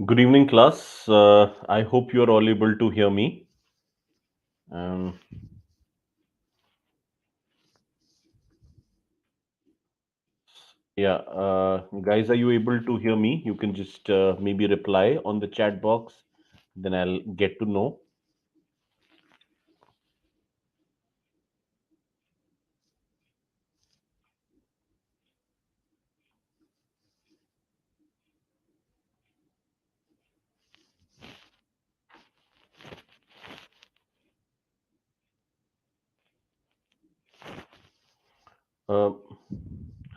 Good evening, class. I hope you are all able to hear me. Um, yeah, guys, are you able to hear me? You can just maybe reply on the chat box. Then I'll get to know. Uh,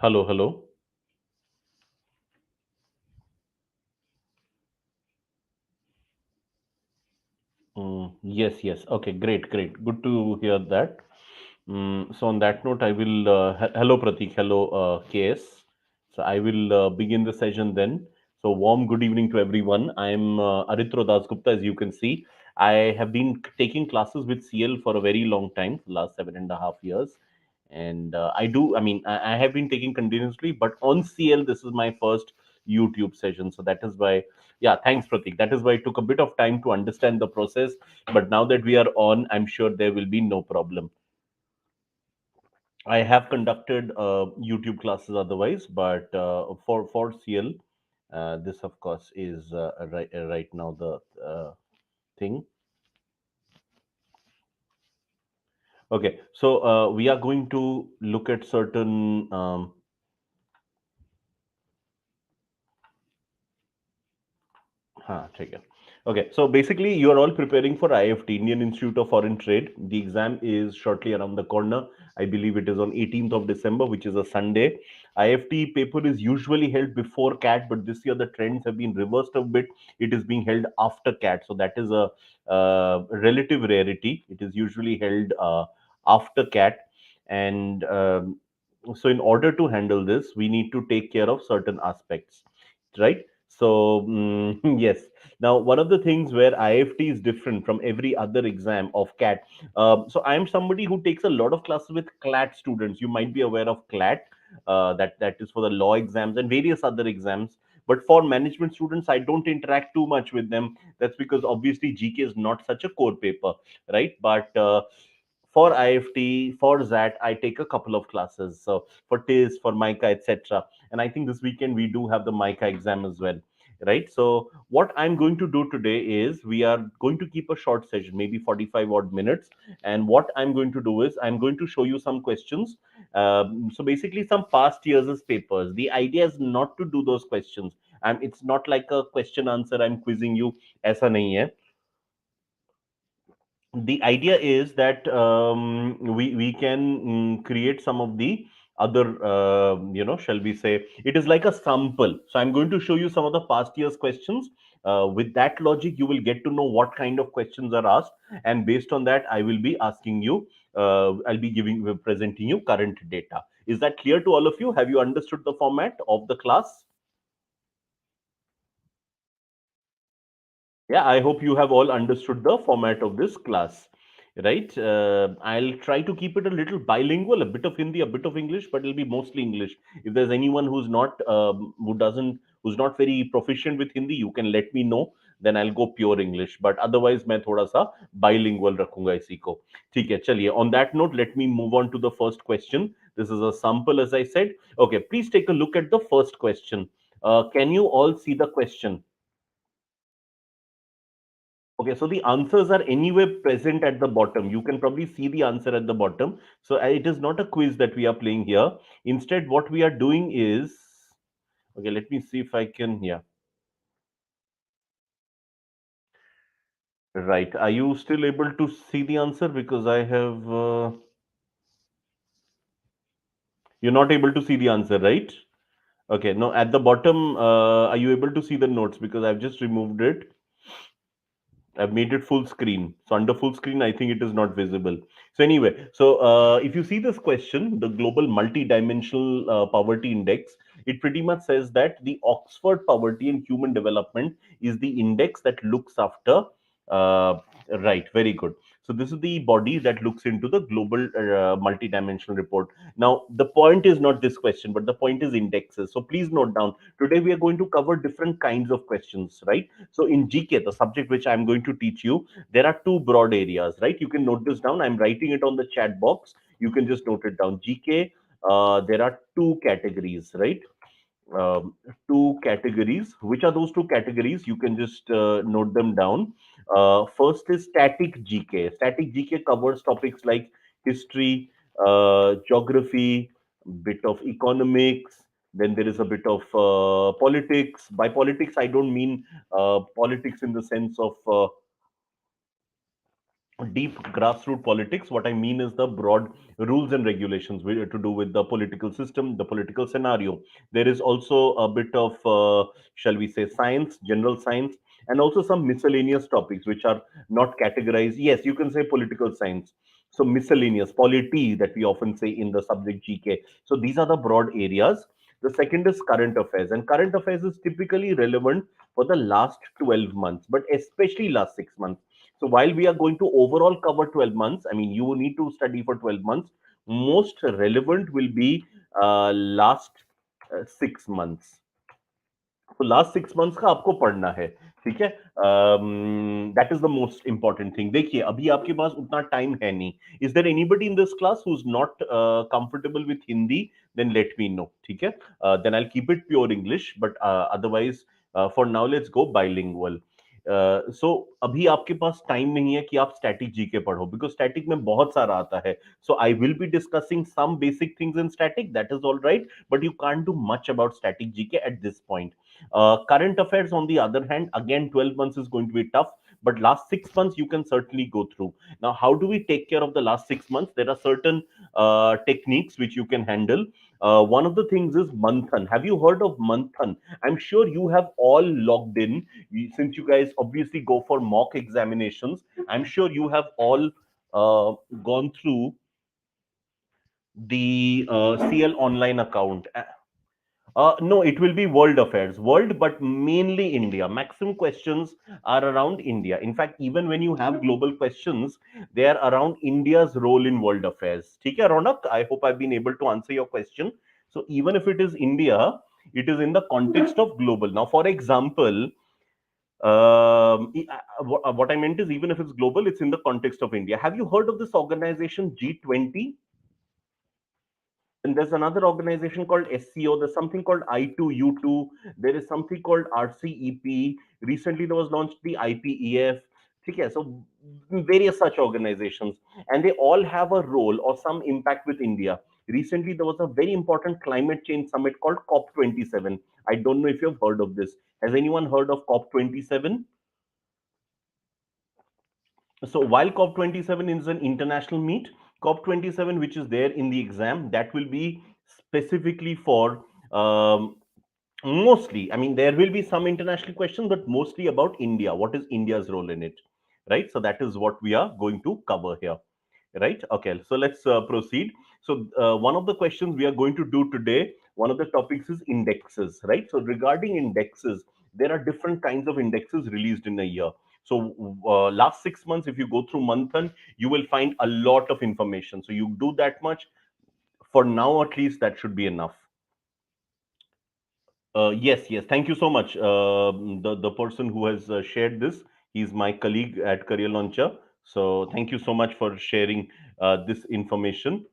hello, hello. Yes, yes. Okay, great, great. Good to hear that. So on that note, I will. Hello, Pratik. Hello, KS. So I will begin the session then. So warm good evening to everyone. I'm Aritro Gupta. As you can see, I have been taking classes with CL for a very long time, last 7.5 years. And I do. I mean, I have been taking continuously, but on CL, this is my first YouTube session. So that is why. Yeah, thanks, Pratik. That is why it took a bit of time to understand the process. But now that we are on, I'm sure there will be no problem. I have conducted YouTube classes otherwise, but for CL, this of course is right now the thing. Okay, so we are going to look at certain. ठीक है. Okay, so basically, you are all preparing for IIFT, Indian Institute of Foreign Trade. The exam is shortly around the corner. I believe it is on 18th of December, which is a Sunday. IIFT paper is usually held before CAT, but this year the trends have been reversed a bit. It is being held after CAT, so that is a relative rarity. It is usually held after CAT, and so in order to handle this, we need to take care of certain aspects, right? So yes. Now, one of the things where IFT is different from every other exam of CAT. So I am somebody who takes a lot of classes with CLAT students. You might be aware of CLAT. That is for the law exams and various other exams. But for management students, I don't interact too much with them. That's because obviously GK is not such a core paper, right? But for IFT, for that, I take a couple of classes. So for TIS, for MICA, etc. And I think this weekend we do have the MICA exam as well, right? So what I'm going to do today is we are going to keep a short session, maybe 45 odd minutes. And what I'm going to do is I'm going to show you some questions. So basically, some past years' papers. The idea is not to do those questions. It's not like a question answer. I'm quizzing you. ऐसा नहीं है. The idea is that we can create some of the other shall we say, it is like a sample. So I'm going to show you some of the past years questions. With that logic, you will get to know what kind of questions are asked, and based on that, I will be asking you. I'll be presenting you current data. Is that clear to all of you? Have you understood the format of the class? Yeah, I hope you have all understood the format of this class, right? I'll try to keep it a little bilingual, a bit of Hindi, a bit of English, but it'll be mostly English. If there's anyone who's not very proficient with Hindi, you can let me know. Then I'll go pure English. But otherwise, मैं थोड़ा सा bilingual रखूंगा इसी को. ठीक है, चलिए. On that note, let me move on to the first question. This is a sample, as I said. Okay, please take a look at the first question. Can you all see the question? Okay, so the answers are anyway present at the bottom. You can probably see the answer at the bottom. So it is not a quiz that we are playing here. Instead, what we are doing is, okay, let me see if I can, yeah. Right. Are you still able to see the answer? Because I have, you're not able to see the answer, right? Okay, no, at the bottom, are you able to see the notes? Because I've just removed it. I've made it full screen. So under full screen, I think it is not visible. So anyway, so if you see this question, the global multi-dimensional poverty index, it pretty much says that the Oxford Poverty and Human Development is the index that looks after. Uh, right, very good. So this is the body that looks into the global multidimensional report. Now, the point is not this question, but the point is indexes. So please note down. Today we are going to cover different kinds of questions, right? So in GK, the subject which I'm going to teach you, there are two broad areas, right? You can note this down. I'm writing it on the chat box. You can just note it down. GK, there are two categories, right? um, Two categories. Which are those two categories? You can just note them down. First is static GK. Static GK covers topics like history, geography, bit of economics. Then there is a bit of politics. By politics, I don't mean politics in the sense of deep grassroots politics. What I mean is the broad rules and regulations to do with the political system, the political scenario. There is also a bit of, shall we say, science, general science, and also some miscellaneous topics which are not categorized. Yes, you can say political science. So miscellaneous, polity that we often say in the subject GK. So these are the broad areas. The second is current affairs, and current affairs is typically relevant for the last 12 months, but especially last 6 months. So while we are going to overall cover 12 months, I mean, you need to study for 12 months. Most relevant will be last 6 months. तो last 6 months का आपको पढ़ना है, ठीक है? That is the most important thing. देखिए, अभी आपके पास उतना टाइम है नहीं. Is there anybody in this class who is not comfortable with Hindi? Then let me know, ठीक है? Then I keep it pure English, but otherwise for now let's go bilingual. So अभी आपके पास टाइम नहीं है कि आप स्टैटिक जीके पढ़ो, बिकॉज स्टैटिक में बहुत सारा आता है. So I will be discussing some basic things in static, that is all right, but you can't do much about static GK at this point. Current affairs, on the other hand, again, 12 months is going to be tough, but last 6 months you can certainly go through. Now, how do we take care of the last 6 months? There are certain techniques which you can handle. One of the things is Manthan. Have you heard of Manthan? I'm sure you have all logged in. Since you guys obviously go for mock examinations, I'm sure you have all gone through the CL online account. No, it will be world affairs, world, but mainly India. Maximum questions are around India. In fact, even when you have global questions, they are around India's role in world affairs. ठीक है, Ronak? I hope I've been able to answer your question. So even if it is India, it is in the context of global. Now, for example, what I meant is even if it's global, it's in the context of India. Have you heard of this organization G20? And there's another organization called SCO. There's something called I2U2. There is something called RCEP. Recently, there was launched the IPEF. Okay, so various such organizations, and they all have a role or some impact with India. Recently, there was a very important climate change summit called COP27. I don't know if you've heard of this. Has anyone heard of COP27? So while COP27 is an international meet, COP27, which is there in the exam, that will be specifically for mostly, I mean, there will be some international questions, but mostly about India. What is India's role in it? Right? So that is what we are going to cover here. Right? Okay. So let's proceed. So one of the questions we are going to do today, one of the topics is indexes. Right? So regarding indexes, there are different kinds of indexes released in a year. So last 6 months, if you go through Manthan, you will find a lot of information. So you do that much for now, at least that should be enough. Yes, yes. Thank you so much. The person who has shared this, he's my colleague at Career Launcher. So thank you so much for sharing this information.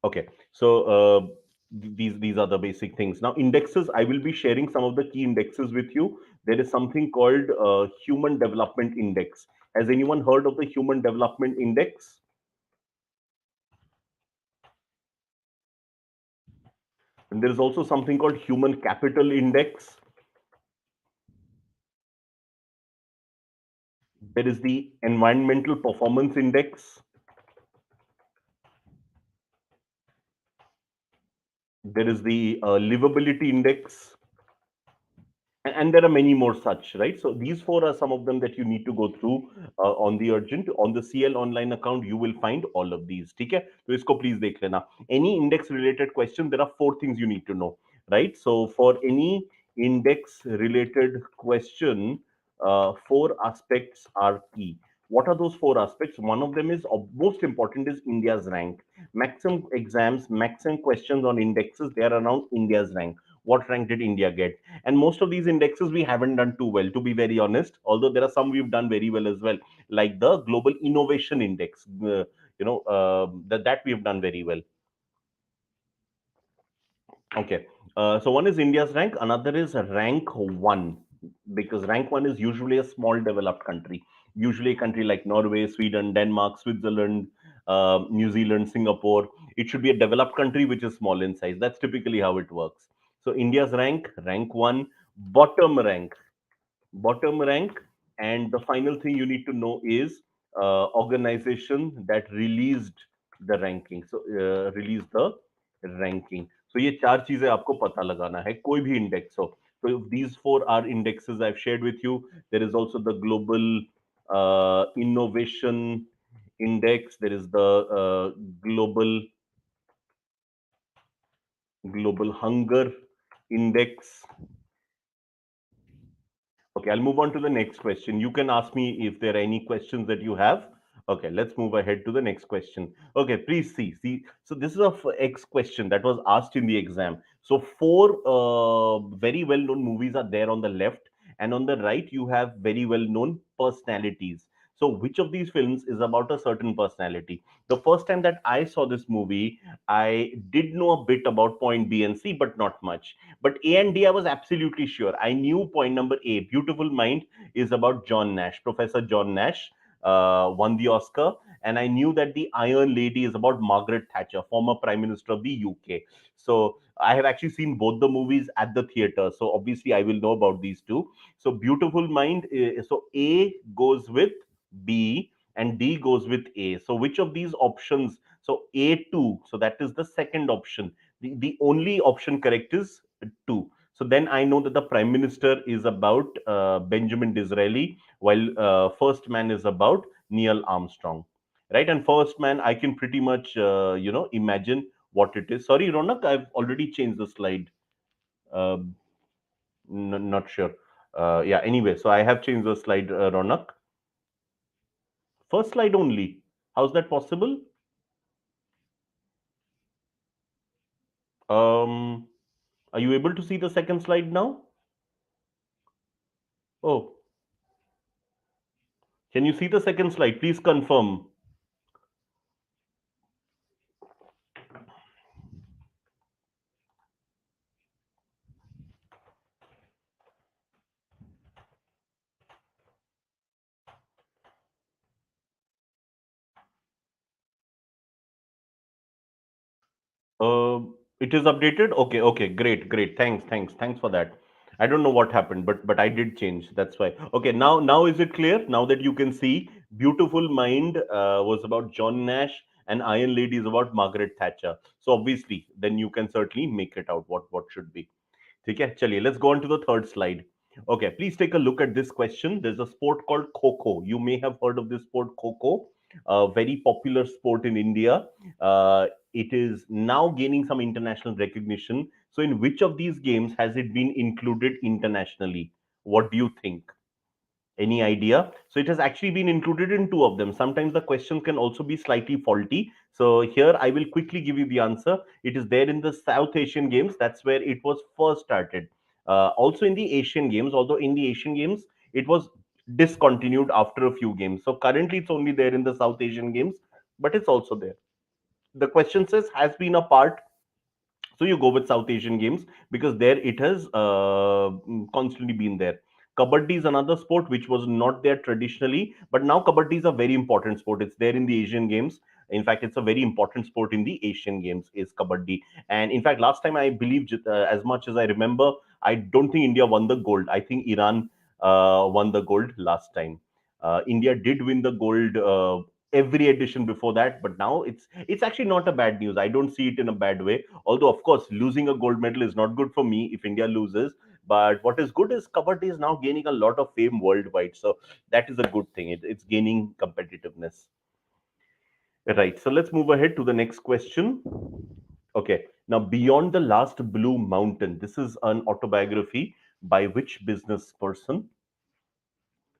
Okay, so these are the basic things. Now, indexes. I will be sharing some of the key indexes with you. There is something called Human Development Index. Has anyone heard of the Human Development Index? And there is also something called Human Capital Index. There is the Environmental Performance Index. There is the Livability Index. And there are many more such, right? So these four are some of them that you need to go through on the urgent. On the CL online account, you will find all of these. ठीक है? तो इसको please देख लेना. Any index related question, there are four things you need to know, right? So for any index related question, four aspects are key. What are those four aspects? One of them is most important is India's rank. Maximum exams, maximum questions on indexes, they are around India's rank. What rank did India get? And most of these indexes we haven't done too well, to be very honest. Although there are some we've done very well as well, like the Global Innovation Index. That we've done very well. Okay. So one is India's rank, another is rank one, because rank one is usually a small developed country, usually a country like Norway, Sweden, Denmark, Switzerland, New Zealand, Singapore. It should be a developed country which is small in size. That's typically how it works. So India's rank one, bottom rank, bottom rank. And the final thing you need to know is organization that released the ranking. So release the ranking. So ये चार चीजें आपको पता लगाना है कोई भी index हो. So these four are indexes I've shared with you. There is also the global innovation index. There is the global hunger index. Okay, I'll move on to the next question. You can ask me if there are any questions that you have. Okay, let's move ahead to the next question. Okay, please see. See, so this is a X question that was asked in the exam. So four very well-known movies are there on the left, and on the right you have very well-known personalities. So which of these films is about a certain personality? The first time that I saw this movie, I did know a bit about point B and C, but not much. But A and D, I was absolutely sure. I knew point number A, Beautiful Mind, is about John Nash. Professor John Nash won the Oscar. And I knew that the Iron Lady is about Margaret Thatcher, former Prime Minister of the UK. So I have actually seen both the movies at the theater. So obviously, I will know about these two. So Beautiful Mind, so A goes with B and D goes with A. So which of these options? So A2, so that is the second option. The only option correct is two. So then I know that the prime minister is about Benjamin Disraeli, while First Man is about Neil Armstrong, right? And First Man, I can pretty much imagine what it is. Sorry, Ronak, I've already changed the slide. Um Not sure. Yeah. Anyway, so I have changed the slide, Ronak. First slide only. How's that possible? Um, are you able to see the second slide now? Oh, can you see the second slide? Please confirm. Uh, it is updated. Okay, okay, great, great. Thanks for that. I don't know what happened, but I did change. That's why. Okay, now is it clear? Now that you can see, Beautiful Mind was about John Nash, and Iron Lady is about Margaret Thatcher. So obviously, then you can certainly make it out what should be. ठीक है चलिए let's go on to the third slide. Okay, please take a look at this question. There's a sport called Kho. You may have heard of this sport, Kho, a very popular sport in India. It is now gaining some international recognition. So in which of these games has it been included internationally? What do you think? Any idea? So it has actually been included in two of them. Sometimes the question can also be slightly faulty. So here I will quickly give you the answer. It is there in the South Asian Games. That's where it was first started. Also in the Asian Games, although in the Asian Games it was discontinued after a few games. So currently it's only there in the South Asian Games, but it's also there. The question says has been a part, so you go with South Asian Games because there it has constantly been there. Kabaddi is another sport which was not there traditionally, but now Kabaddi is a very important sport. It's there in the Asian Games. In fact, it's a very important sport in the Asian Games is Kabaddi. And in fact, last time I believe, as much as I remember, I don't think India won the gold. I think Iran won the gold last time. India did win the gold every edition before that, but now it's actually not a bad news. I don't see it in a bad way, although of course losing a gold medal is not good for me if India loses. But what is good is Kabaddi is now gaining a lot of fame worldwide, so that is a good thing. It's gaining competitiveness. Right, so let's move ahead to the next question. Okay, now Beyond the Last Blue Mountain, this is an autobiography by which business person?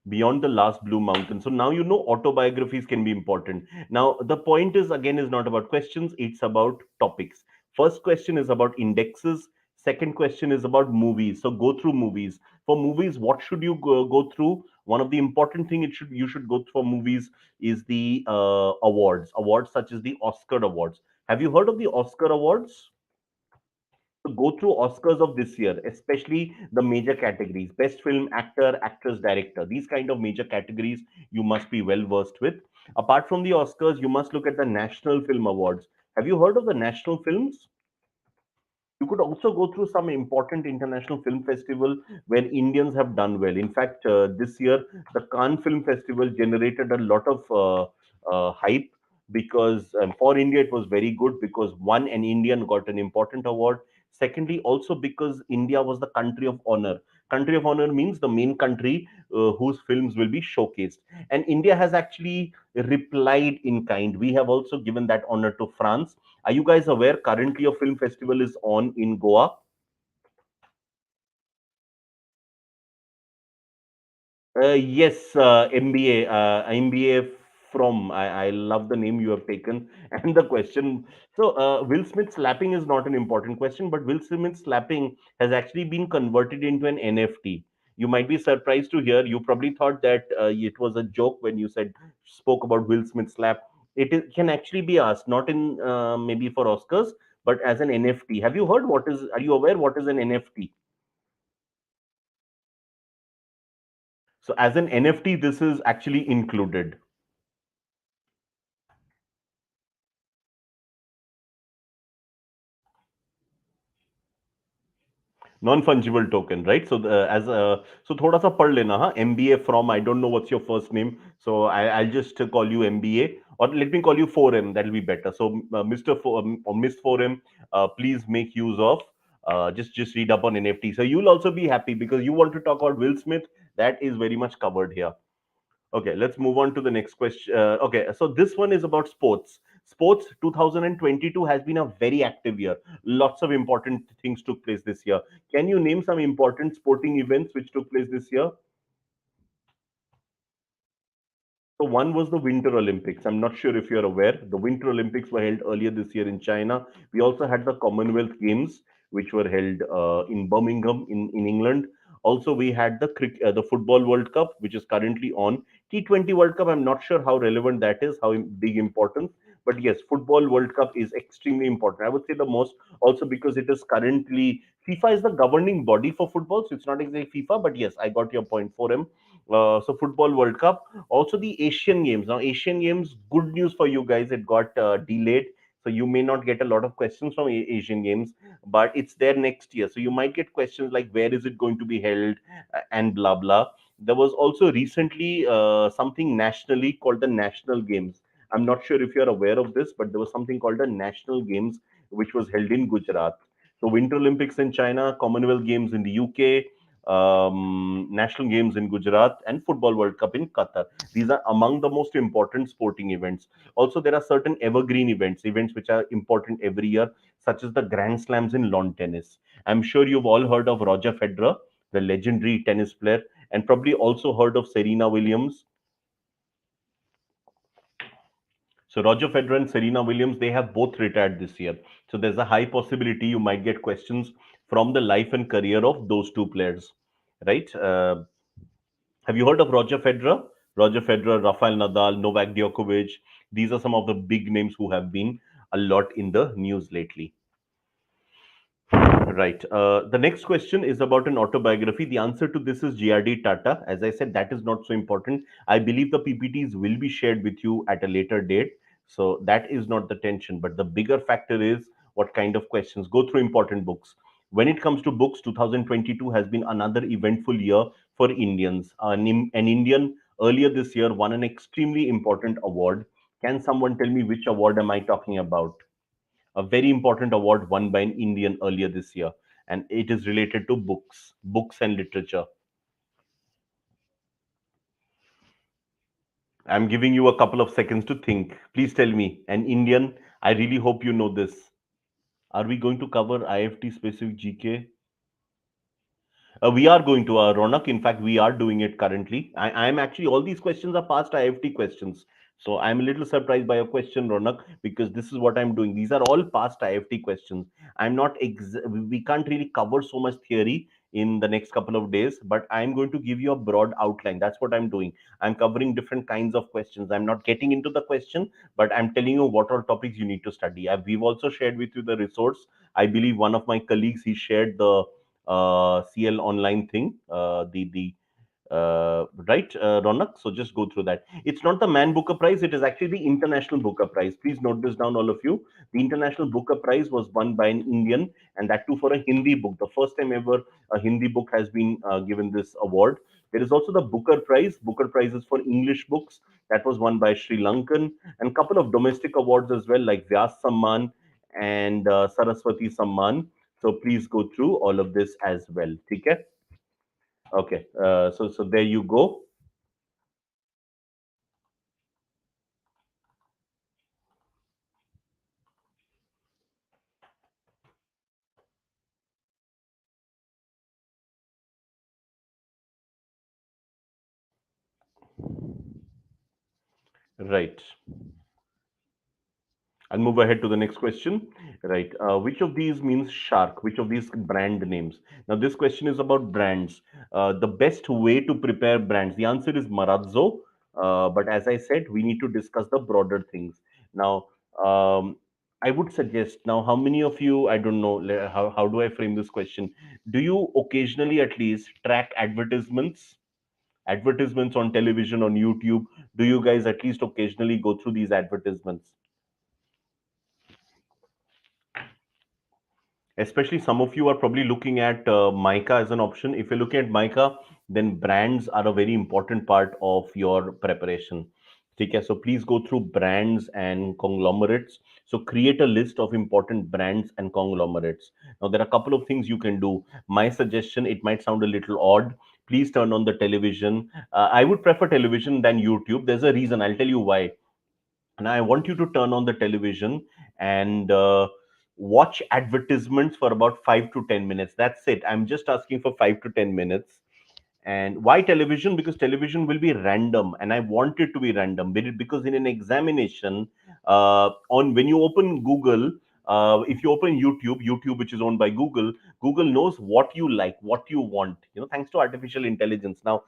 Beyond the last blue mountain. So now you know autobiographies can be important. Now the point is again is not about questions, it's about topics. First question is about indexes. Second question is about movies. So go through movies. For movies, what should you go through? One of the important thing it should you should go through for movies is the awards such as the Oscar awards. Have you heard of the Oscar awards? To go through Oscars of this year, especially the major categories: best film, actor, actress, director. These kind of major categories you must be well versed with. Apart from the Oscars, you must look at the National Film Awards. Have you heard of the national films? You could also go through some important international film festival where Indians have done well. In fact, this year the Cannes Film Festival generated a lot of hype because for India it was very good because one, an Indian got an important award. Secondly, also because India was the country of honor. Country of honor means the main country whose films will be showcased, and India has actually replied in kind. We have also given that honor to France. Are you guys aware currently a film festival is on in Goa? Yes, MBA, MBA from. I love the name you have taken and the question. So, Will Smith slapping is not an important question, but Will Smith slapping has actually been converted into an NFT. You might be surprised to hear. You probably thought that it was a joke when you said spoke about Will Smith slap. Can actually be asked, not in maybe for Oscars, but as an NFT. Have you heard what is? Are you aware what is an NFT? So, as an NFT, this is actually included. Non fungible token right so as so थोड़ा सा पढ़ लेना हाँ MBA from I don't know what's your first name so I just call you MBA or let me call you 4M, that'll be better. So Mr. Or Miss 4M, please make use of just read up on NFT, so you'll also be happy because you want to talk about Will Smith. That is very much covered here. Okay, let's move on to the next question. Okay, so this one is about sports. Sports 2022 has been a very active year. Lots of important things took place this year. Can you name some important sporting events which took place this year? So one was the Winter Olympics. I'm not sure if you're aware. The Winter Olympics were held earlier this year in China. We also had the Commonwealth Games, which were held in Birmingham in England. Also, we had the Football World Cup, which is currently on. T20 World Cup, I'm not sure how relevant that is, how big importance. But yes, Football World Cup is extremely important. I would say the most, also because it is currently, FIFA is the governing body for football. So it's not exactly FIFA, but yes, I got your point for him. So Football World Cup, also the Asian Games. Now, Asian Games, good news for you guys, it got delayed. So you may not get a lot of questions from Asian Games, but it's there next year. So you might get questions like where is it going to be held and blah blah. There was also recently something nationally called the National Games. I'm not sure if you're aware of this, but there was something called the National Games which was held in Gujarat. So Winter Olympics in China, Commonwealth Games in the UK, National Games in Gujarat, and Football World Cup in Qatar. These are among the most important sporting events. Also, there are certain evergreen events, events which are important every year, such as the Grand Slams in lawn tennis. I'm sure you've all heard of Roger Federer, the legendary tennis player, and probably also heard of Serena Williams. So Roger Federer and Serena Williams, they have both retired this year. So there's a high possibility you might get questions from the life and career of those two players, right? Have you heard of Roger Federer? Roger Federer, Rafael Nadal, Novak Djokovic. These are some of the big names who have been a lot in the news lately. Right. The next question is about an autobiography. The answer to this is GRD Tata. As I said, that is not so important. I believe the PPTs will be shared with you at a later date. So that is not the tension. But the bigger factor is what kind of questions. Go through important books. When it comes to books, 2022 has been another eventful year for Indians. An Indian earlier this year won an extremely important award. Can someone tell me which award am I talking about? A very important award won by an Indian earlier this year, and it is related to books and literature. I'm giving you a couple of seconds to think. Please tell me, an Indian. I really hope you know this. Are we going to cover IFT specific GK? We are going to Ronak. In fact, we are doing it currently. I'm actually, all these questions are past IFT questions. So I'm a little surprised by your question, Ronak, because this is what I'm doing. These are all past IFT questions. I'm not, we can't really cover so much theory in the next couple of days, but I'm going to give you a broad outline. That's what I'm doing. I'm covering different kinds of questions. I'm not getting into the question, but I'm telling you what all topics you need to study. We've also shared with you the resource. I believe one of my colleagues, he shared the CL online thing, the right, Ronak? So just go through that. It's not the Man Booker Prize, it is actually the International Booker Prize. Please note this down, all of you. The International Booker Prize was won by an Indian, and that too for a Hindi book. The first time ever a Hindi book has been given this award. There is also the Booker Prize. Booker Prize is for English books. That was won by Sri Lankan, and couple of domestic awards as well, like Vyas Samman and Saraswati Samman. So please go through all of this as well. Okay. Okay. So there you go. Right. I'll move ahead to the next question. Right. Which of these means shark? Which of these brand names? Now, this question is about brands. The best way to prepare brands. The answer is Marazzo. But as I said, we need to discuss the broader things. Now, I would suggest now, how many of you, I don't know, how do I frame this question? Do you occasionally at least track advertisements? Advertisements on television, on YouTube? Do you guys at least occasionally go through these advertisements? Especially some of you are probably looking at mica as an option. If you're looking at mica, then brands are a very important part of your preparation. Okay, so please go through brands and conglomerates. So create a list of important brands and conglomerates. Now there are a couple of things you can do. My suggestion, it might sound a little odd, please turn on the television. I would prefer television than YouTube. There's a reason, I'll tell you why. And I want you to turn on the television and watch advertisements for about 5 to 10 minutes. That's it. I'm just asking for 5 to 10 minutes. And why television? Because television will be random, and I want it to be random. Because in an examination, on when you open Google, if you open YouTube, which is owned by Google, Google knows what you like, what you want. Thanks to artificial intelligence. Now,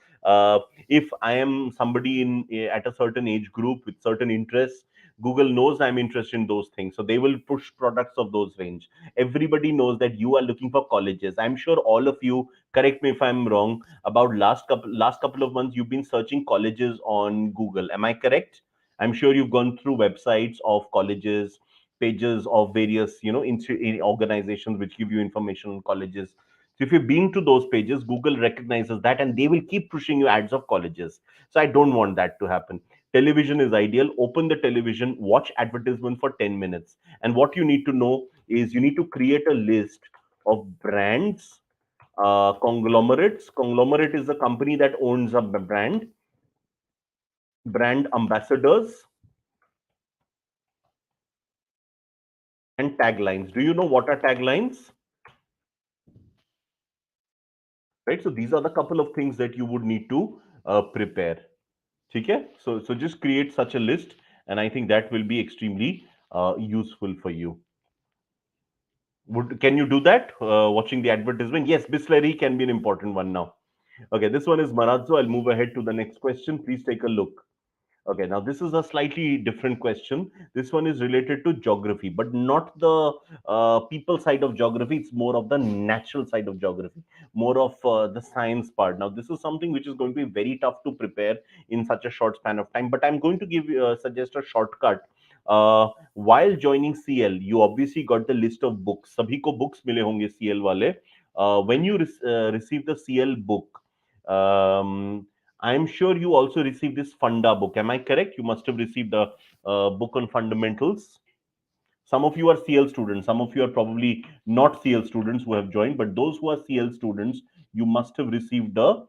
if I am somebody at a certain age group with certain interests, Google knows I'm interested in those things, so they will push products of those range. Everybody knows that you are looking for colleges. I'm sure all of you, correct me if I'm wrong, about last couple of months you've been searching colleges on Google. Am I correct? I'm sure you've gone through websites of colleges, pages of various organizations which give you information on colleges. So if you've been to those pages, Google recognizes that and they will keep pushing you ads of colleges. So I don't want that to happen. Television is ideal. Open the television, watch advertisement for 10 minutes. And what you need to know is you need to create a list of brands, conglomerates. Conglomerate is a company that owns a brand, brand ambassadors, and taglines. Do you know what are taglines? Right. So these are the couple of things that you would need to prepare. Okay. So just create such a list, and I think that will be extremely useful for you. Can you do that? Watching the advertisement? Yes, Bisleri can be an important one now. Okay, this one is Marazzo. I'll move ahead to the next question. Please take a look. Okay, now this is a slightly different question. This one is related to geography, but not the people side of geography. It's more of the natural side of geography, more of the science part. Now, this is something which is going to be very tough to prepare in such a short span of time. But I'm going to suggest a shortcut. While joining CL, you obviously got the list of books. सभी को books मिले होंगे CL वाले. When you receive the CL book, I'm sure you also received this Funda book. Am I correct? You must have received the book on fundamentals. Some of you are CL students. Some of you are probably not CL students who have joined, but those who are CL students, you must have received the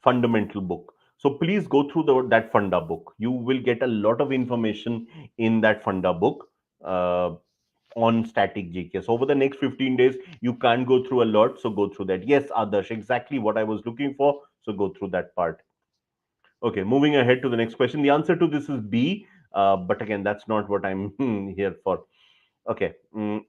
fundamental book. So please go through that Funda book. You will get a lot of information in that Funda book. on static GK. So over the next 15 days, you can't go through a lot. So go through that. Yes, Adarsh, exactly what I was looking for. So go through that part. Okay, moving ahead to the next question. The answer to this is B. But again, that's not what I'm here for. Okay,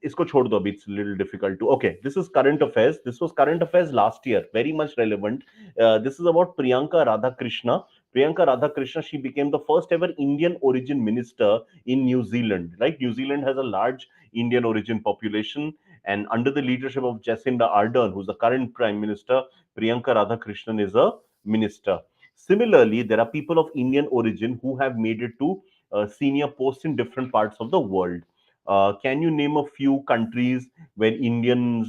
इसको छोड़ दो अभी. It's a little difficult to. Okay, this is current affairs. This was current affairs last year. Very much relevant. This is about Priyanka Radhakrishna. Priyanka Radhakrishna. She became the first ever Indian origin minister in New Zealand. Right, New Zealand has a large Indian origin population, and under the leadership of Jacinda Ardern, who's the current prime minister, Priyanka Radhakrishnan is a minister. Similarly, there are people of Indian origin who have made it to senior posts in different parts of the world. Can you name a few countries where Indian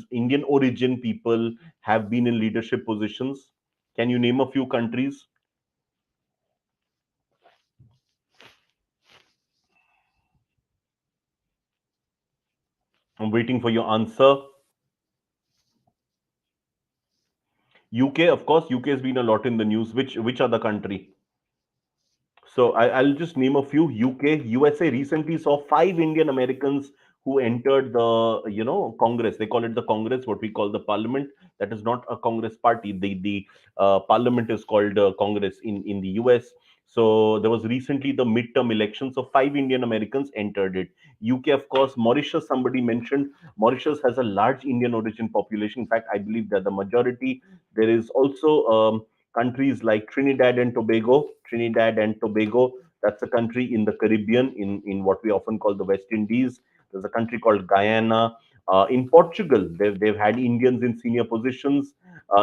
origin people have been in leadership positions? Can you name a few countries? I'm waiting for your answer. UK, of course. UK has been a lot in the news. Which other country? So I'll just name a few. UK, USA recently saw 5 Indian Americans who entered the Congress. They call it the Congress, what we call the Parliament. That is not a Congress party. The Parliament is called Congress in the US. So there was recently the midterm election. So 5 Indian Americans entered it. UK, of course. Mauritius, somebody mentioned. Mauritius has a large Indian origin population. In fact, I believe they're the majority. There is also countries like Trinidad and Tobago. Trinidad and Tobago, that's a country in the Caribbean, in what we often call the West Indies. There's a country called Guyana. In Portugal, they've had Indians in senior positions.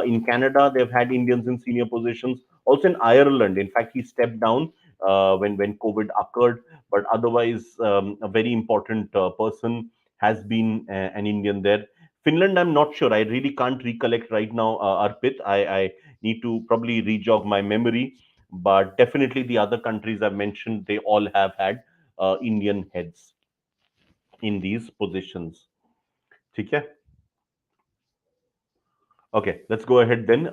In Canada, they've had Indians in senior positions. Also in Ireland, in fact, he stepped down when COVID occurred. But otherwise, a very important person has been an Indian there. Finland, I'm not sure. I really can't recollect right now, Arpit. I need to probably rejog my memory, but definitely the other countries I've mentioned, they all have had Indian heads in these positions. ठीक है? Okay, let's go ahead then.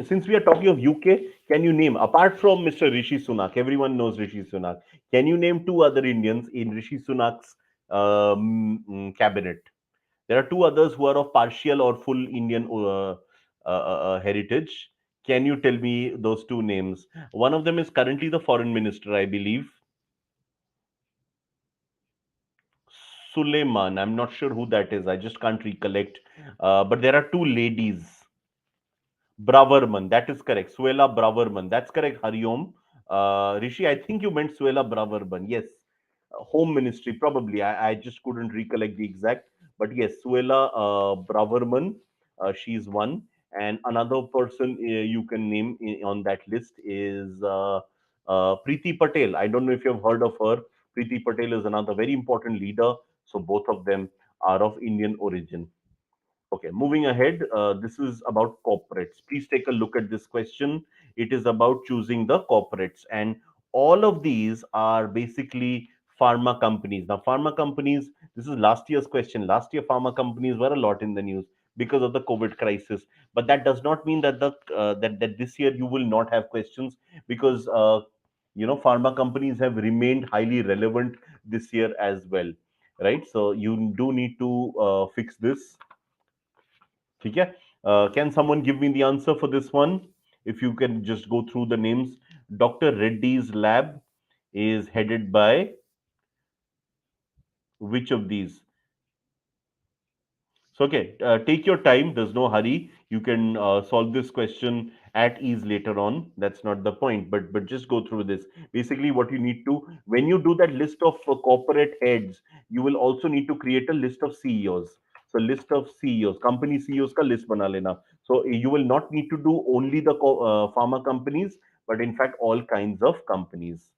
Since we are talking of UK, can you name, apart from Mr. Rishi Sunak, everyone knows Rishi Sunak, can you name two other Indians in Rishi Sunak's cabinet? There are two others who are of partial or full Indian heritage. Can you tell me those two names? One of them is currently the foreign minister, I believe. Suleiman. I'm not sure who that is. I just can't recollect. But there are two ladies. Braverman. That is correct. Suela Braverman. That's correct, Hariom. Rishi, I think you meant Suela Braverman. Yes. Home Ministry, probably. I just couldn't recollect the exact. But yes, Suela Braverman. She's one. And another person you can name on that list is Preeti Patel. I don't know if you've heard of her. Preeti Patel is another very important leader. So both of them are of Indian origin. Okay, moving ahead, this is about corporates. Please take a look at this question. It is about choosing the corporates, and all of these are basically pharma companies. Now, pharma companies, this is last year's question. Last year, pharma companies were a lot in the news because of the COVID crisis. But that does not mean that that this year you will not have questions, because pharma companies have remained highly relevant this year as well, right? So you do need to fix this. ठीक है? Can someone give me the answer for this one? If you can just go through the names. Dr. Reddy's lab is headed by which of these? So, okay, take your time. There's no hurry. You can solve this question at ease later on. That's not the point. But just go through this. Basically, what you need to, when you do that list of corporate heads, you will also need to create a list of CEOs. So, list of CEOs, company CEOs ka list bana lena. So, you will not need to do only the pharma companies, but in fact, all kinds of companies.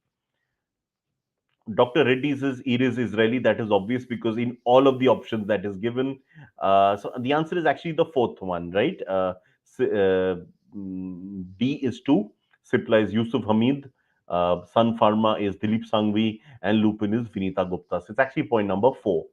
Dr. Reddy's is Iris Israeli. That is obvious because in all of the options that is given. So the answer is actually the fourth one, right? D is two. Cipla is Yusuf Hamid. Sun Pharma is Dilip Sangvi. And Lupin is Vinita Gupta. So it's actually point number four.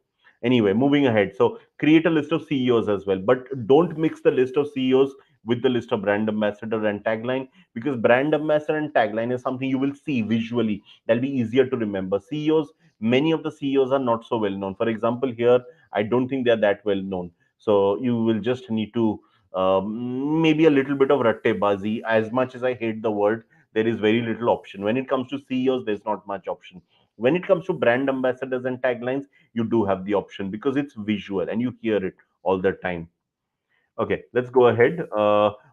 Anyway, moving ahead. So create a list of CEOs as well. But don't mix the list of CEOs with the list of brand ambassador and tagline, because brand ambassador and tagline is something you will see visually. That'll be easier to remember. CEOs, many of the CEOs are not so well known. For example, here I don't think they are that well known. So you will just need to maybe a little bit of rattebazi. As much as I hate the word, there is very little option. When it comes to CEOs, there's not much option. When it comes to brand ambassadors and taglines, you do have the option because it's visual and you hear it all the time. Okay, let's go ahead.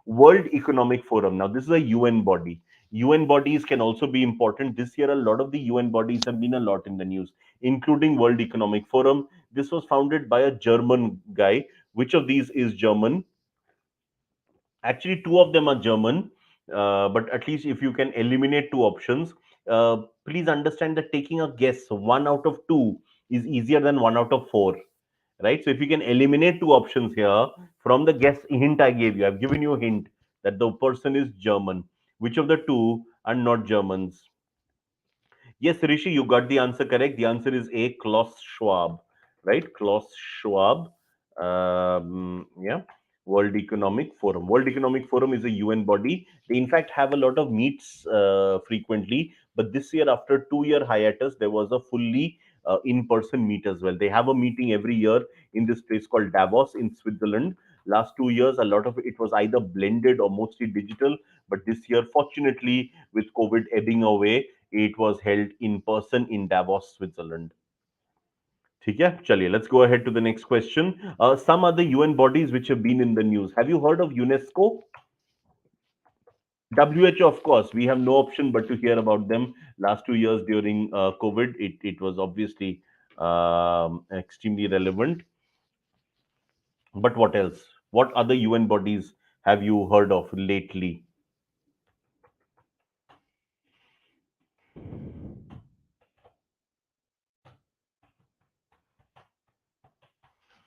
World Economic Forum. Now, this is a UN body. UN bodies can also be important. This year, a lot of the UN bodies have been a lot in the news, including World Economic Forum. This was founded by a German guy. Which of these is German? Actually, two of them are German, but at least if you can eliminate two options, please understand that taking a guess, one out of two is easier than one out of four, right? So if you can eliminate two options here from the guess hint I gave you, I've given you a hint that the person is German. Which of the two are not Germans? Yes, Rishi, you got the answer correct. The answer is A, Klaus Schwab, right? Klaus Schwab. Yeah. World Economic Forum. World Economic Forum is a UN body. They, in fact, have a lot of meets frequently. But this year, after 2 year hiatus, there was a fully in-person meet as well. They have a meeting every year in this place called Davos in Switzerland. Last 2 years, a lot of it was either blended or mostly digital. But this year, fortunately, with COVID ebbing away, it was held in person in Davos, Switzerland. ठीक है चलिए let's go ahead to the next question. Some other UN bodies which have been in the news. Have you heard of UNESCO? WHO, of course, we have no option but to hear about them. Last 2 years during COVID, it was obviously extremely relevant. But what else? What other UN bodies have you heard of lately?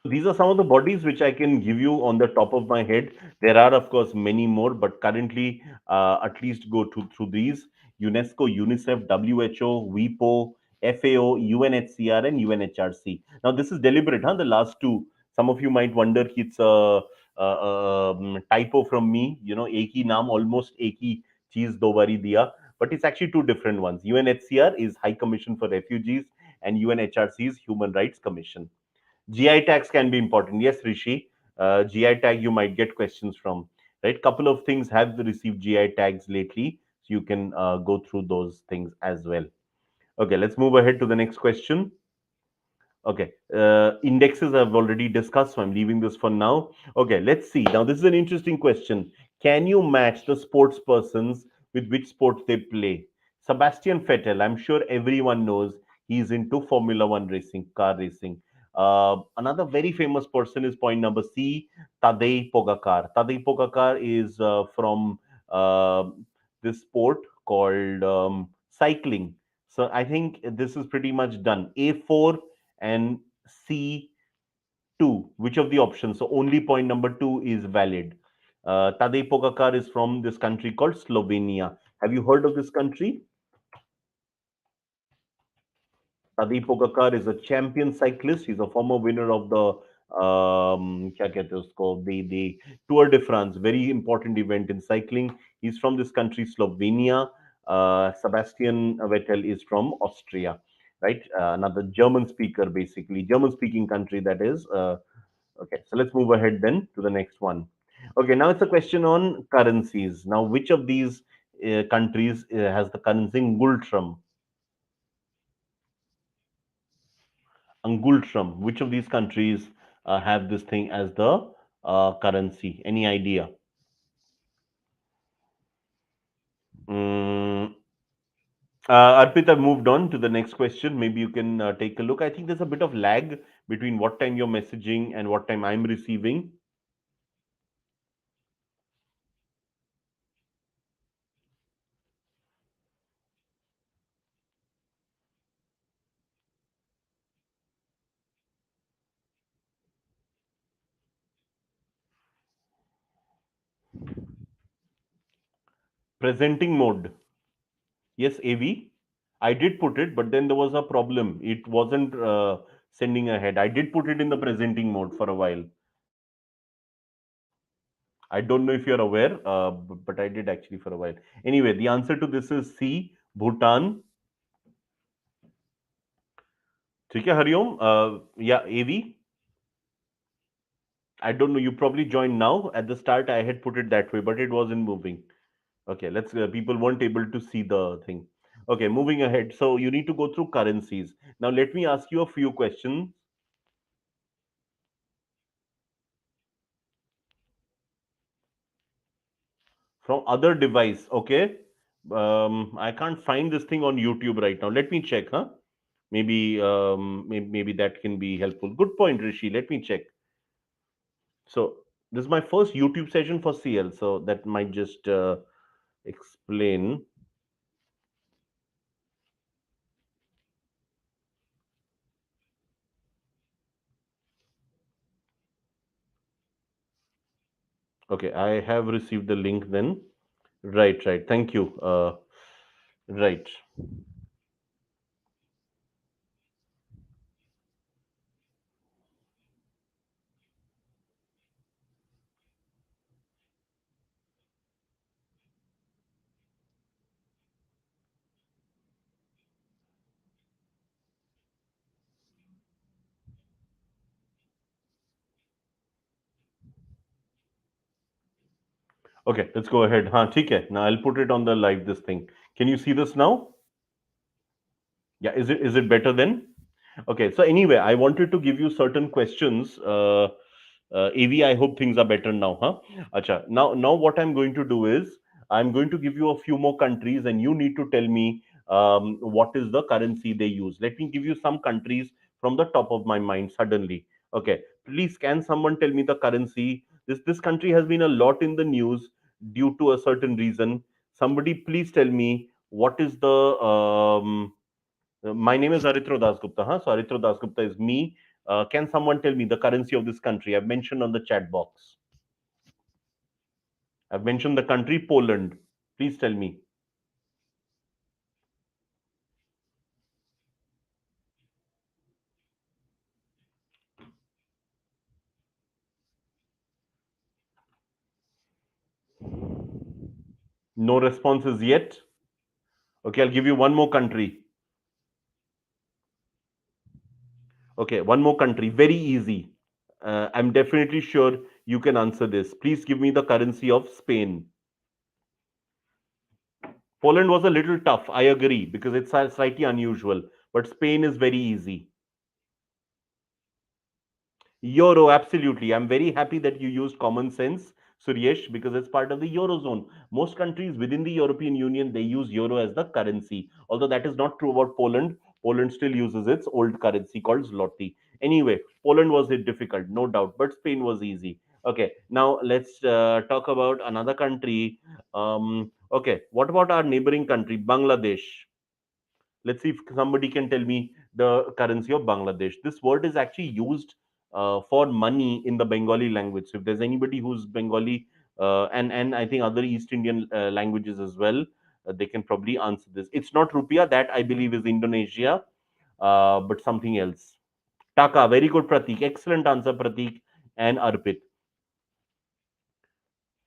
These are some of the bodies which I can give you on the top of my head. There are, of course, many more, but currently, at least go through these: UNESCO, UNICEF, WHO, WIPO, FAO, UNHCR, and UNHRC. Now, this is deliberate, huh? The last two. Some of you might wonder, it's a typo from me. You know, एक ही नाम, almost एक ही चीज दो बारी दिया, but it's actually two different ones. UNHCR is High Commission for Refugees, and UNHRC is Human Rights Commission. GI tags can be important. Yes, Rishi. GI tag you might get questions from. Right, couple of things have received GI tags lately, so you can go through those things as well. Okay, let's move ahead to the next question. Okay, indexes I've already discussed, so I'm leaving this for now. Okay, let's see. Now, this is an interesting question. Can you match the sports persons with which sport they play? Sebastian Vettel, I'm sure everyone knows he's into Formula One racing, car racing. Another very famous person is point number C, Tadej Pogacar. Tadej Pogacar is from this sport called cycling. So I think this is pretty much done. A4 and C2. Which of the options? So only point number two is valid. Tadej Pogacar is from this country called Slovenia. Have you heard of this country? Tadej Pogacar is a champion cyclist. He's a former winner of the क्या कहते हैं उसको the Tour de France, very important event in cycling. He's from this country, Slovenia. Sebastian Vettel is from Austria, right? Another German speaker, basically German speaking country that is. Okay, so let's move ahead then to the next one. Okay, now it's a question on currencies. Now, which of these countries has the currency Ngultram? Angultram. Which of these countries have this thing as the currency? Any idea? Mm, Arpit, I've moved on to the next question. Maybe you can take a look. I think there's a bit of lag between what time you're messaging and what time I'm receiving. Presenting mode. Yes, AV. I did put it, but then there was a problem. It wasn't sending ahead. I did put it in the presenting mode for a while. I don't know if you're aware, but I did actually for a while. Anyway, the answer to this is C, Bhutan. ठीक है हरिओम या एवी I don't know. You probably joined now. At the start, I had put it that way, but it wasn't moving. Okay, let's. People weren't able to see the thing. Okay, moving ahead. So you need to go through currencies. Now let me ask you a few questions from other device. Okay, I can't find this thing on YouTube right now. Let me check. Huh? Maybe that can be helpful. Good point, Rishi. Let me check. So this is my first YouTube session for CL. So that might just explain. Okay, I have received the link then. Right, right. Thank you. Right. Okay, let's go ahead. हाँ ठीक है. Now I'll put it on the live this thing. Can you see this now? Yeah, is it better then? Okay, so anyway, I wanted to give you certain questions. AV, I hope things are better now, huh? Acha, now what I'm going to do is I'm going to give you a few more countries, and you need to tell me what is the currency they use. Let me give you some countries from the top of my mind suddenly. Okay, please, can someone tell me the currency? This country has been a lot in the news due to a certain reason. Somebody, please tell me what is the my name is Aritro Dasgupta. Huh? So Aritro Dasgupta is me. Can someone tell me the currency of this country? I've mentioned on the chat box. I've mentioned the country Poland. Please tell me. No responses yet. Okay, I'll give you one more country. Okay, one more country. Very easy. I'm definitely sure you can answer this. Please give me the currency of Spain. Poland was a little tough. I agree because it's slightly unusual, but Spain is very easy. Euro, absolutely. I'm very happy that you used common sense, Suryesh, because it's part of the Eurozone. Most countries within the European Union, they use Euro as the currency. Although that is not true about Poland. Poland still uses its old currency called zloty. Anyway, Poland was difficult, no doubt, but Spain was easy. Okay, now let's talk about another country. Okay, what about our neighboring country, Bangladesh? Let's see if somebody can tell me the currency of Bangladesh. This word is actually used for money in the Bengali language. So if there's anybody who's Bengali and I think other East Indian languages as well, they can probably answer this. It's not rupiah. That I believe is Indonesia, but something else. Taka. Very good, Pratik. Excellent answer, Pratik and Arpit.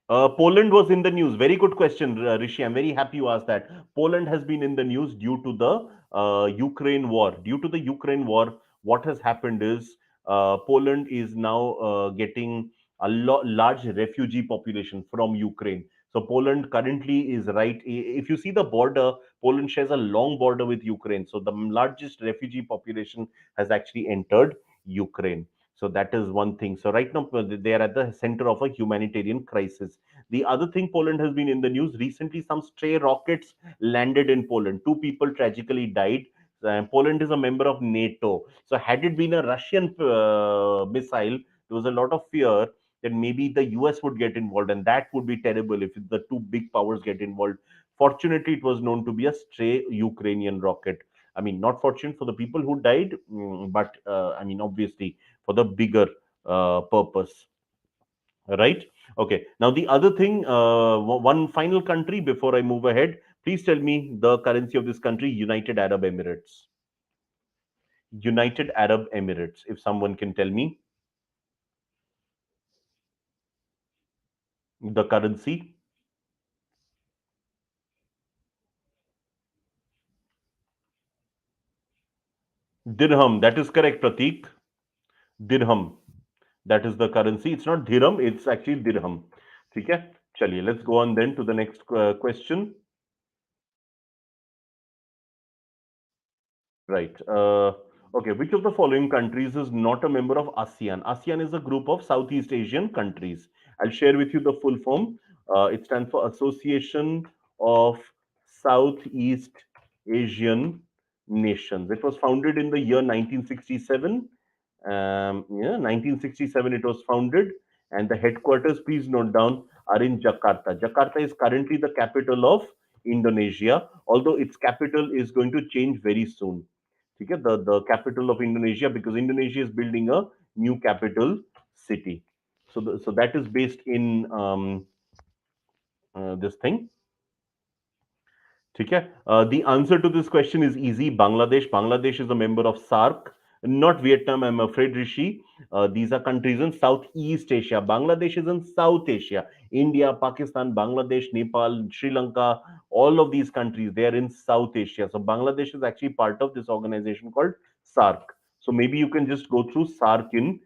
Poland was in the news. Very good question, Rishi. I'm very happy you asked that. Poland has been in the news due to the Ukraine war. Due to the Ukraine war, what has happened is Poland is now getting a large refugee population from Ukraine. So Poland currently is right. If you see the border, Poland shares a long border with Ukraine. So the largest refugee population has actually entered Ukraine. So that is one thing. So right now they are at the center of a humanitarian crisis. The other thing, Poland has been in the news recently. Some stray rockets landed in Poland. Two people tragically died. Poland is a member of NATO. So had it been a Russian missile, there was a lot of fear that maybe the US would get involved, and that would be terrible if the two big powers get involved. Fortunately, it was known to be a stray Ukrainian rocket. I mean, not fortunate for the people who died, but I mean, obviously for the bigger purpose, right? Okay. Now the other thing, one final country before I move ahead. Please tell me the currency of this country, United Arab Emirates. United Arab Emirates. If someone can tell me the currency. Dirham. That is correct, Pratik. Dirham. That is the currency. It's not dirham. It's actually dirham. ठीक है. चलिए. Let's go on then to the next question. Right. Okay. Which of the following countries is not a member of ASEAN? ASEAN is a group of Southeast Asian countries. I'll share with you the full form. It stands for Association of Southeast Asian Nations. It was founded in the year 1967. Yeah, 1967 it was founded, and the headquarters, please note down, are in Jakarta. Jakarta is currently the capital of Indonesia, although its capital is going to change very soon. Okay, the capital of Indonesia, because Indonesia is building a new capital city. So that is based in this thing. Okay. The answer to this question is easy. Bangladesh. Bangladesh is a member of SARC, not Vietnam. I'm afraid, Rishi. These are countries in Southeast Asia. Bangladesh is in South Asia. India, Pakistan, Bangladesh, Nepal, Sri Lanka. All of these countries, they are in South Asia. So Bangladesh is actually part of this organization called SARC. So maybe you can just go through SARC in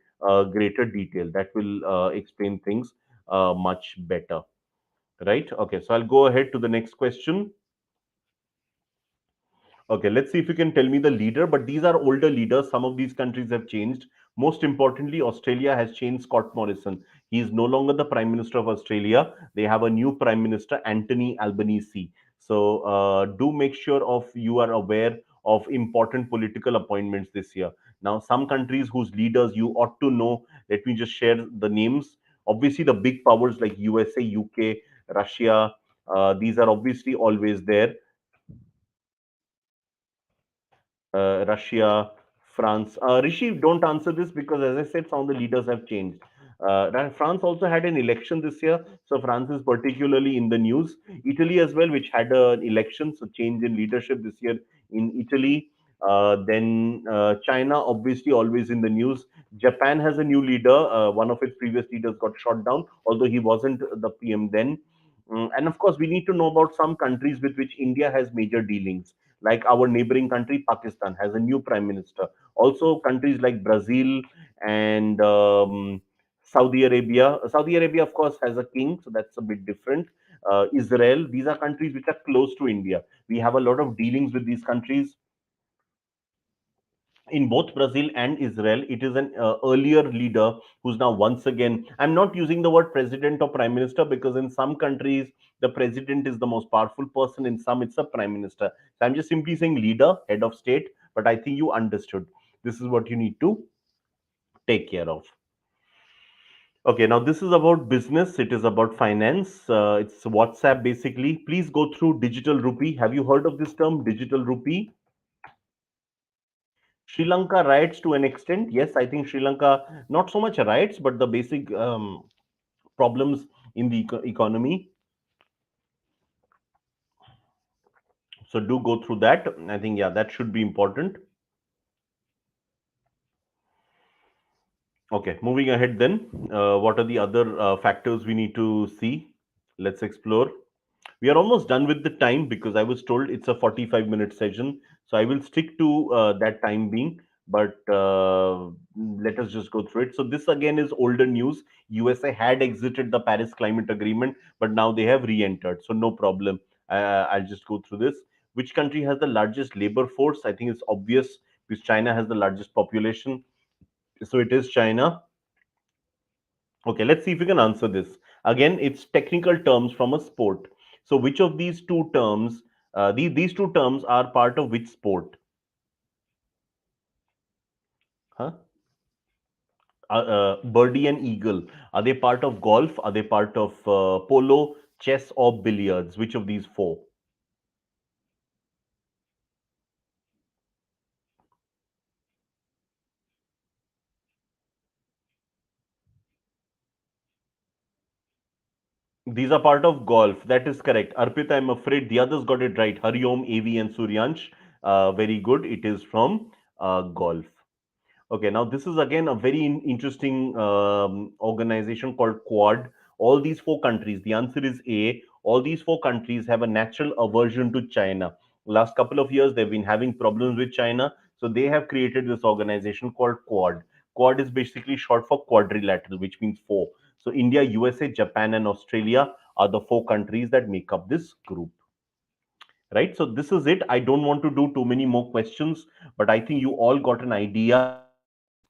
greater detail. That will explain things much better. Right? Okay. So I'll go ahead to the next question. Okay, let's see if you can tell me the leader. But these are older leaders. Some of these countries have changed. Most importantly, Australia has changed Scott Morrison. He is no longer the Prime Minister of Australia. They have a new Prime Minister, Anthony Albanese. So do make sure of you are aware of important political appointments this year. Now, some countries whose leaders you ought to know. Let me just share the names. Obviously, the big powers like USA, UK, Russia. These are obviously always there. Russia, France. Rishi, don't answer this because, as I said, some of the leaders have changed. France also had an election this year, so France is particularly in the news. Italy as well, which had an election, so change in leadership this year in Italy. Then China, obviously, always in the news. Japan has a new leader. One of its previous leaders got shot down, although he wasn't the PM then. And of course, we need to know about some countries with which India has major dealings, like our neighboring country Pakistan has a new prime minister. Also, countries like Brazil and Saudi Arabia. Saudi Arabia, of course, has a king, so that's a bit different. Israel. These are countries which are close to India. We have a lot of dealings with these countries. In both Brazil and Israel, it is an earlier leader who's now once again. I'm not using the word president or prime minister because in some countries the president is the most powerful person, in some it's a prime minister. So I'm just simply saying leader, head of state, but I think you understood. This is what you need to take care of. Okay, now this is about business, it is about finance. It's WhatsApp basically. Please go through digital rupee. Have you heard of this term, digital rupee? Sri Lanka riots to an extent. Yes, I think Sri Lanka, not so much riots, but the basic problems in the economy. So do go through that. I think, yeah, that should be important. Okay, moving ahead then. What are the other factors we need to see? Let's explore. We are almost done with the time because I was told it's a 45-minute session. So I will stick to that time being, but let us just go through it. So this again is older news. USA had exited the Paris Climate Agreement, but now they have re-entered. So no problem. I'll just go through this. Which country has the largest labor force? I think it's obvious because China has the largest population. So it is China. Okay, let's see if you can answer this. Again, it's technical terms from a sport. So, which of these two terms, these two terms are part of which sport? Huh? Birdie and eagle. Are they part of golf? Are they part of polo, chess, or billiards? Which of these four? These are part of golf. That is correct. Arpita, I'm afraid the others got it right. Hariom, AV, and Suryansh. Very good. It is from golf. Okay, now this is again a very interesting organization called Quad. All these four countries, the answer is A. All these four countries have a natural aversion to China. Last couple of years, they've been having problems with China. So they have created this organization called Quad. Quad is basically short for quadrilateral, which means four. So India, USA, Japan, and Australia are the four countries that make up this group. Right. So this is it. I don't want to do too many more questions, but I think you all got an idea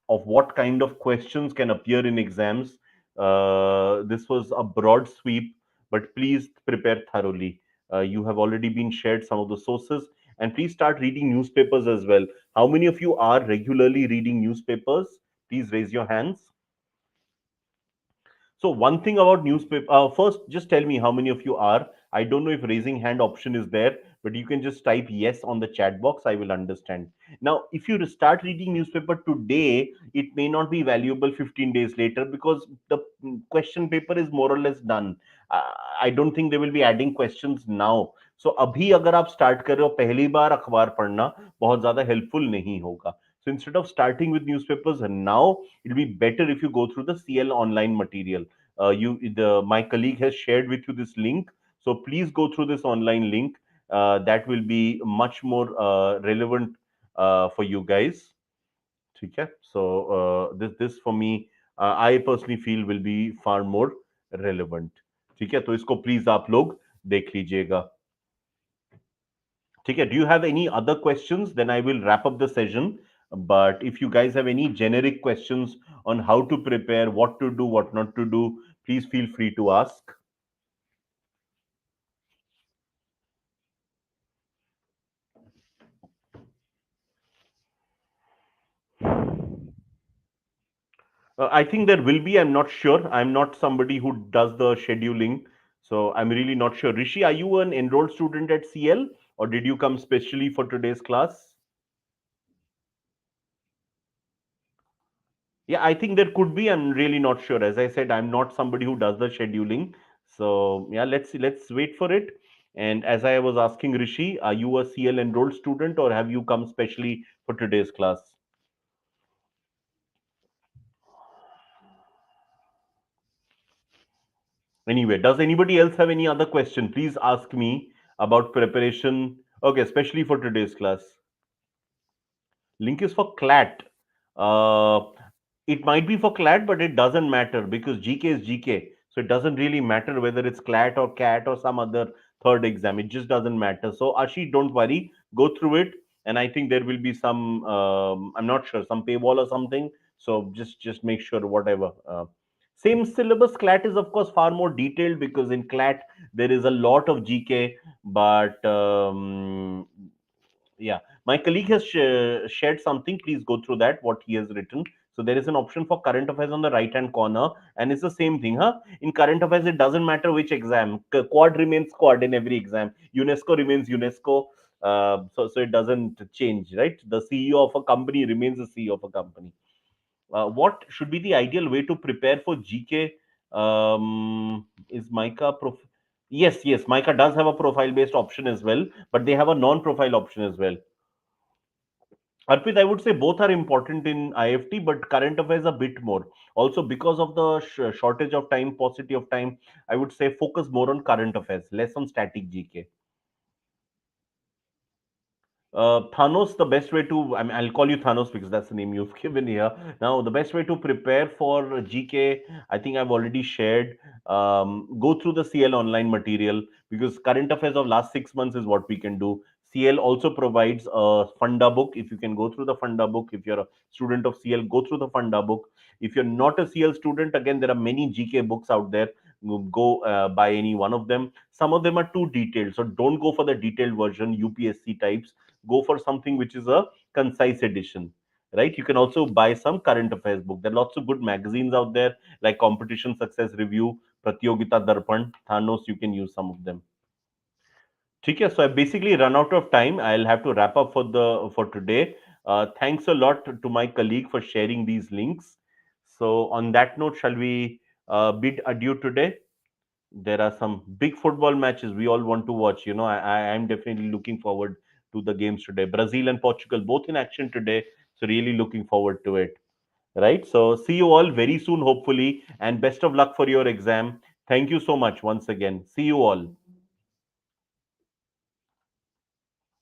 of what kind of questions can appear in exams. This was a broad sweep, but please prepare thoroughly. You have already been shared some of the sources, and please start reading newspapers as well. How many of you are regularly reading newspapers? Please raise your hands. So one thing about newspaper, first, just tell me how many of you are. I don't know if raising hand option is there, but you can just type yes on the chat box. I will understand. Now, if you start reading newspaper today, it may not be valuable 15 days later because the question paper is more or less done. I don't think they will be adding questions now. So अभी अगर आप start कर रहे हो पहली बार अखबार पढ़ना बहुत ज्यादा helpful नहीं होगा. So instead of starting with newspapers now, it'll be better if you go through the CL online material. My colleague has shared with you this link, so please go through this online link. That will be much more relevant for you guys. ठीक है? So this for me, I personally feel will be far more relevant. ठीक है? तो इसको please आप लोग देख लीजिएगा. ठीक है? Do you have any other questions? Then I will wrap up the session. But if you guys have any generic questions on how to prepare, what to do, what not to do, please feel free to ask. I think there will be. I'm not sure. I'm not somebody who does the scheduling. So I'm really not sure. Rishi, are you an enrolled student at CL or did you come specially for today's class? Yeah, I think there could be. I'm really not sure. As I said, I'm not somebody who does the scheduling. So yeah, let's wait for it. And as I was asking Rishi, are you a CL enrolled student or have you come specially for today's class? Anyway, does anybody else have any other question? Please ask me about preparation. Okay, especially for today's class. Link is for CLAT. Uh, it might be for CLAT, but it doesn't matter because GK is GK. So it doesn't really matter whether it's CLAT or CAT or some other third exam. It just doesn't matter. So Ashi, don't worry. Go through it, and I think there will be some. I'm not sure, some paywall or something. So just make sure whatever. Same syllabus. CLAT is of course far more detailed because in CLAT there is a lot of GK, but yeah, my colleague has shared something. Please go through that, what he has written. So there is an option for current affairs on the right hand corner, and it's the same thing, huh? In current affairs, it doesn't matter which exam. Quad remains quad in every exam. UNESCO remains UNESCO. So it doesn't change, right? The CEO of a company remains the CEO of a company. What should be the ideal way to prepare for GK? Is Micah Yes, yes, Micah does have a profile based option as well, but they have a non profile option as well. Arpit, I would say both are important in IFT, but current affairs a bit more. Also, because of the shortage of time, paucity of time, I would say focus more on current affairs, less on static GK. Thanos, the best way to, I mean, I'll call you Thanos because that's the name you've given here. Now, the best way to prepare for GK, I think I've already shared. Go through the CL online material because current affairs of last 6 months is what we can do. CL also provides a funda book. If you can go through the funda book, if you're a student of CL, go through the funda book. If you're not a CL student, again, there are many GK books out there. Go buy any one of them. Some of them are too detailed, so don't go for the detailed version, UPSC types. Go for something which is a concise edition, right? You can also buy some current affairs book. There are lots of good magazines out there like Competition Success Review, Pratyogita Darpan, Thanos. You can use some of them. Okay, so I basically run out of time. I'll have to wrap up for today. Thanks a lot to my colleague for sharing these links. So on that note, shall we bid adieu today? There are some big football matches we all want to watch. I am definitely looking forward to the games today. Brazil and Portugal both in action today, so really looking forward to it. Right. So see you all very soon, hopefully, and best of luck for your exam. Thank you so much once again. See you all.